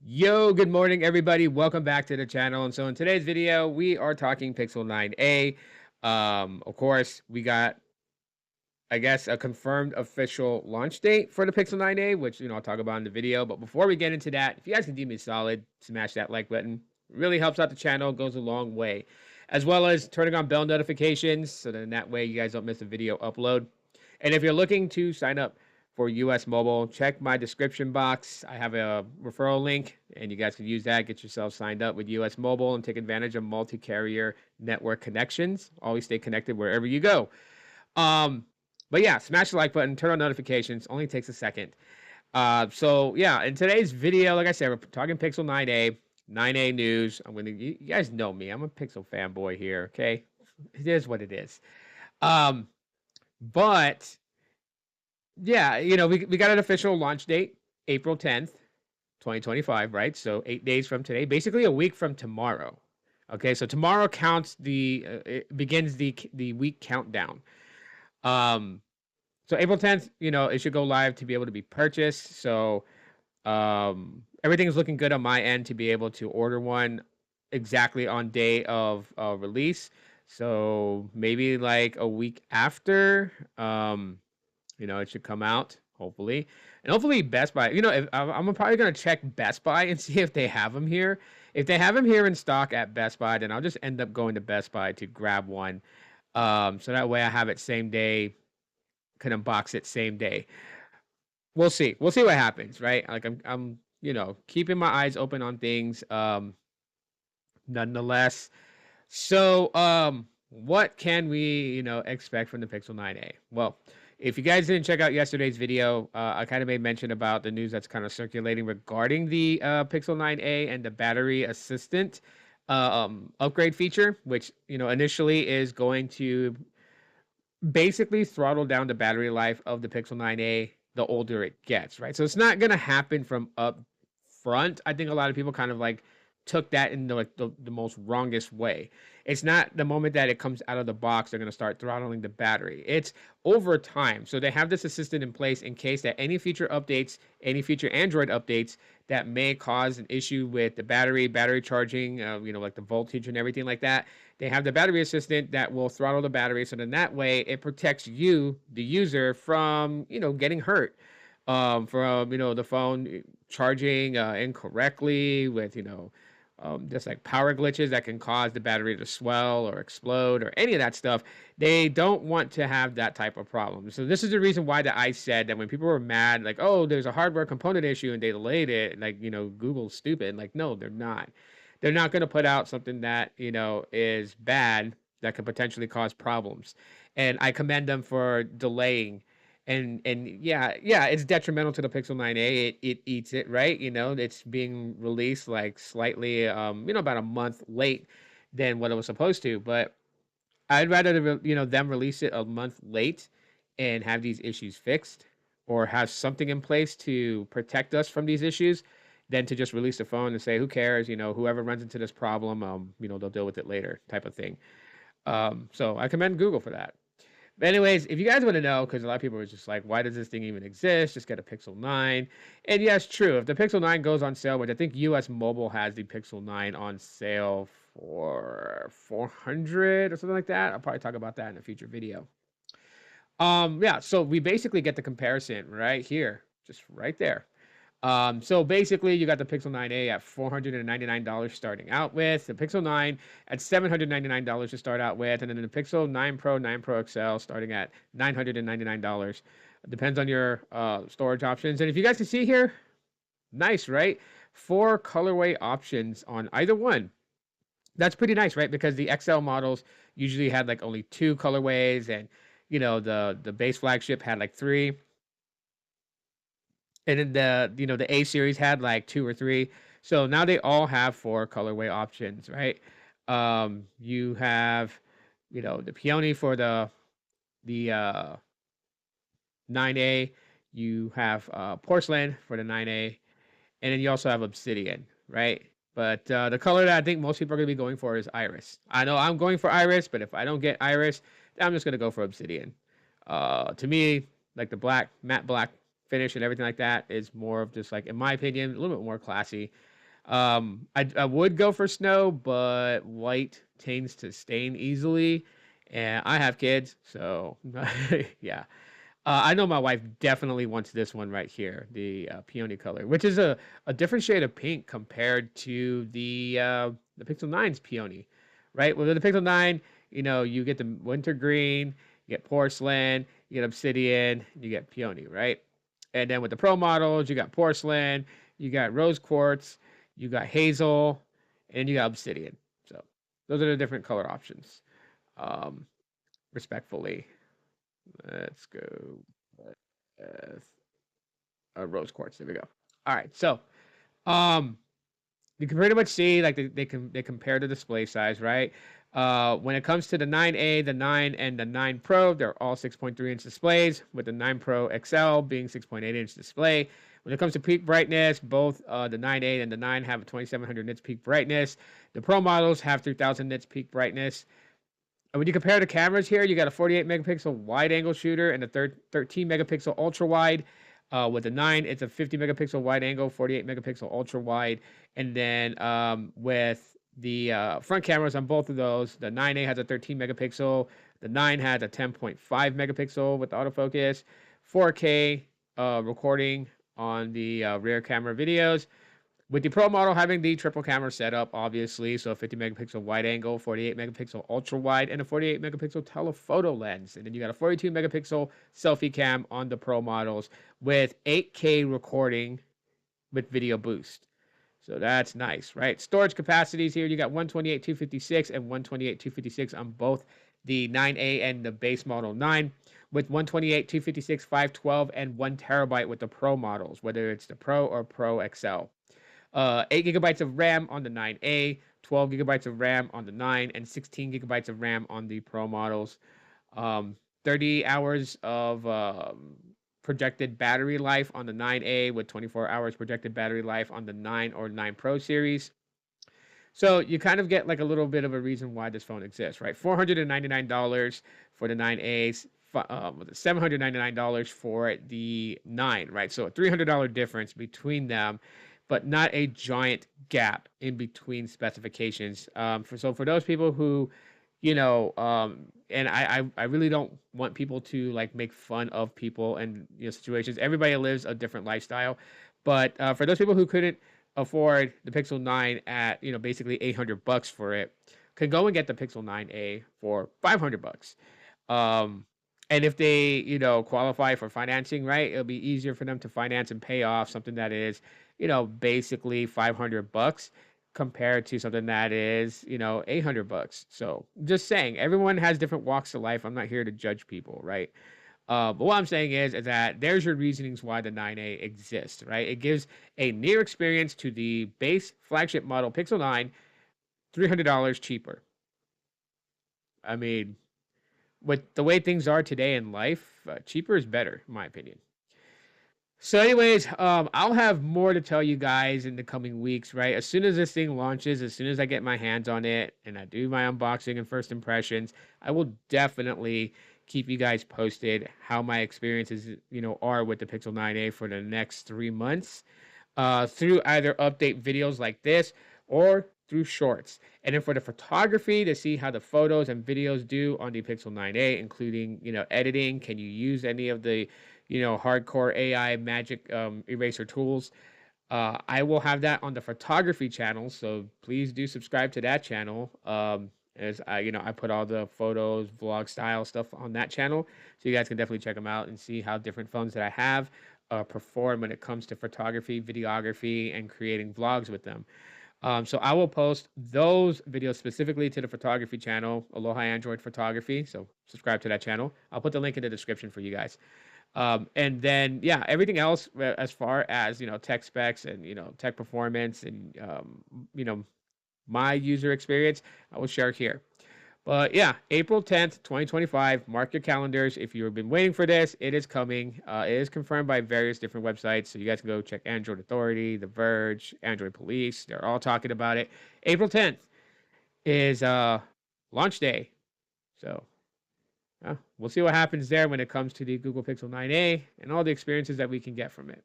Yo, good morning, everybody. Welcome back to the channel. And so in today's video, we are talking Pixel 9a. Of course, we got, I guess, a confirmed official launch date for the Pixel 9a, which, I'll talk about in the video. But before we get into that, if you guys can do me a solid, smash that like button. Really helps out the channel, goes a long way. As well as turning on bell notifications, so then that way you guys don't miss a video upload. And if you're looking to sign up for US Mobile, check my description box. I have a referral link, and you guys can use that. Get yourself signed up with US Mobile and take advantage of multi-carrier network connections. Always stay connected wherever you go. But yeah, smash the like button, turn on notifications. Only takes a second. So yeah, in today's video, like I said, we're talking Pixel 9a, 9a news. You guys know me. I'm a Pixel fanboy here. Okay, it is what it is. But yeah, we got an official launch date, April 10th, 2025, right? So 8 days from today, basically a week from tomorrow. Okay, so tomorrow counts it begins the week countdown. Um, so April 10th, it should go live to be able to be purchased. So everything's looking good on my end to be able to order one exactly on day of release. So maybe like a week after. It should come out, hopefully. And hopefully Best Buy, if, I'm probably going to check Best Buy and see if they have them here. If they have them here in stock at Best Buy, then I'll just end up going to Best Buy to grab one. So that way I have it same day, can unbox it same day. We'll see. We'll see what happens, right? Like I'm keeping my eyes open on things. Nonetheless. So, what can we, expect from the Pixel 9a? Well, if you guys didn't check out yesterday's video, I kind of made mention about the news that's kind of circulating regarding the Pixel 9a and the battery assistant upgrade feature, which, initially is going to basically throttle down the battery life of the Pixel 9a the older it gets, right? So it's not going to happen from up front. I think a lot of people kind of like took that in the most wrongest way. It's not the moment that it comes out of the box they're going to start throttling the battery. It's over time. So they have this assistant in place in case that any future updates, any future Android updates that may cause an issue with the battery charging, like the voltage and everything like that. They have the battery assistant that will throttle the battery. So then that way it protects you, the user, from, getting hurt from, the phone charging incorrectly with, just like power glitches that can cause the battery to swell or explode or any of that stuff. They don't want to have that type of problem. So this is the reason why that I said that when people were mad, like, oh, there's a hardware component issue and they delayed it, like, Google's stupid. Like, no, they're not. They're not going to put out something that, is bad that could potentially cause problems. And I commend them for delaying. And yeah, it's detrimental to the Pixel 9a. It eats it, right? It's being released like slightly about a month late than what it was supposed to. But I'd rather them release it a month late and have these issues fixed, or have something in place to protect us from these issues, than to just release the phone and say, who cares? Whoever runs into this problem, they'll deal with it later, type of thing. So I commend Google for that. But anyways, if you guys want to know, because a lot of people are just like, why does this thing even exist? Just get a Pixel 9. And yes, true. If the Pixel 9 goes on sale, which I think US Mobile has the Pixel 9 on sale for 400 or something like that. I'll probably talk about that in a future video. Yeah, so we basically get the comparison right here, just right there. So basically, you got the Pixel 9a at $499 starting out with, the Pixel 9 at $799 to start out with, and then the Pixel 9 Pro, 9 Pro XL starting at $999. Depends on your storage options. And if you guys can see here, nice, right? 4 colorway options on either one. That's pretty nice, right? Because the XL models usually had like only 2 colorways, and the base flagship had like 3. And then the A series had like 2 or 3. So now they all have 4 colorway options, right? You have, the peony for the 9A. You have porcelain for the 9A, and then you also have obsidian, right? But the color that I think most people are going to be going for is iris. I know I'm going for iris, but if I don't get iris, then I'm just going to go for obsidian. To me, like the matte black finish and everything like that is more of just like, in my opinion, a little bit more classy. I would go for snow, but white tends to stain easily, and I have kids, so yeah. I know my wife definitely wants this one right here, the peony color, which is a different shade of pink compared to the Pixel 9's peony, right? With the Pixel 9, you get the winter green, you get porcelain, you get obsidian, you get peony, right? And then with the Pro models, you got porcelain, you got rose quartz, you got hazel, and you got obsidian. So those are the different color options, um, respectfully. Let's go with rose quartz. There we go. All right, so um, you can pretty much see like they compare the display size, right? When it comes to the 9A, the 9 and the 9 Pro, they're all 6.3-inch displays, with the 9 Pro XL being 6.8-inch display. When it comes to peak brightness, both the 9A and the 9 have a 2700 nits peak brightness. The Pro models have 3000 nits peak brightness. And when you compare the cameras here, you got a 48 megapixel wide angle shooter and a 13 megapixel ultra wide. With the 9, it's a 50 megapixel wide angle, 48 megapixel ultra wide. And then with the front cameras on both of those, the 9A has a 13 megapixel, the 9 has a 10.5 megapixel with autofocus, 4K recording on the rear camera videos. With the Pro model having the triple camera setup, obviously, so a 50 megapixel wide angle, 48 megapixel ultra wide, and a 48 megapixel telephoto lens. And then you got a 42 megapixel selfie cam on the Pro models with 8K recording with video boost. So that's nice, right? Storage capacities here, you got 128, 256, and 128, 256 on both the 9A and the base model 9, with 128, 256, 512, and 1 terabyte with the Pro models, whether it's the Pro or Pro XL. 8 gigabytes of RAM on the 9A, 12 gigabytes of RAM on the 9, and 16 gigabytes of RAM on the Pro models. 30 hours of projected battery life on the 9A, with 24 hours projected battery life on the 9 or 9 Pro series. So you kind of get like a little bit of a reason why this phone exists, right? $499 for the 9As, $799 for the 9, right? So a $300 difference between them, but not a giant gap in between specifications. For those people who, and I really don't want people to like make fun of people and situations. Everybody lives a different lifestyle, but for those people who couldn't afford the Pixel 9 at basically $800 for it, can go and get the Pixel 9A for $500. And if they qualify for financing, right, it'll be easier for them to finance and pay off something that is basically $500 compared to something that is $800. So just saying, everyone has different walks of life. I'm not here to judge people, right? But what I'm saying is that there's your reasonings why the 9A exists, right? It gives a near experience to the base flagship model Pixel 9, $300 cheaper. I mean, with the way things are today in life, cheaper is better, in my opinion. So, anyways, I'll have more to tell you guys in the coming weeks, right? As soon as this thing launches, as soon as I get my hands on it and I do my unboxing and first impressions, I will definitely keep you guys posted how my experiences, are with the Pixel 9A for the next 3 months, through either update videos like this or through shorts. And then for the photography, to see how the photos and videos do on the Pixel 9A, including, editing. Can you use any of the hardcore AI magic eraser tools? I will have that on the photography channel, so please do subscribe to that channel. As I put all the photos, vlog style stuff on that channel, so you guys can definitely check them out and see how different phones that I have perform when it comes to photography, videography, and creating vlogs with them. So I will post those videos specifically to the photography channel, Aloha Android Photography. So subscribe to that channel. I'll put the link in the description for you guys. And then, yeah, everything else as far as, tech specs and, tech performance and, my user experience, I will share here. But yeah, April 10th, 2025, mark your calendars. If you've been waiting for this, it is coming. It is confirmed by various different websites. So you guys can go check Android Authority, The Verge, Android Police. They're all talking about it. April 10th is launch day. So we'll see what happens there when it comes to the Google Pixel 9a and all the experiences that we can get from it.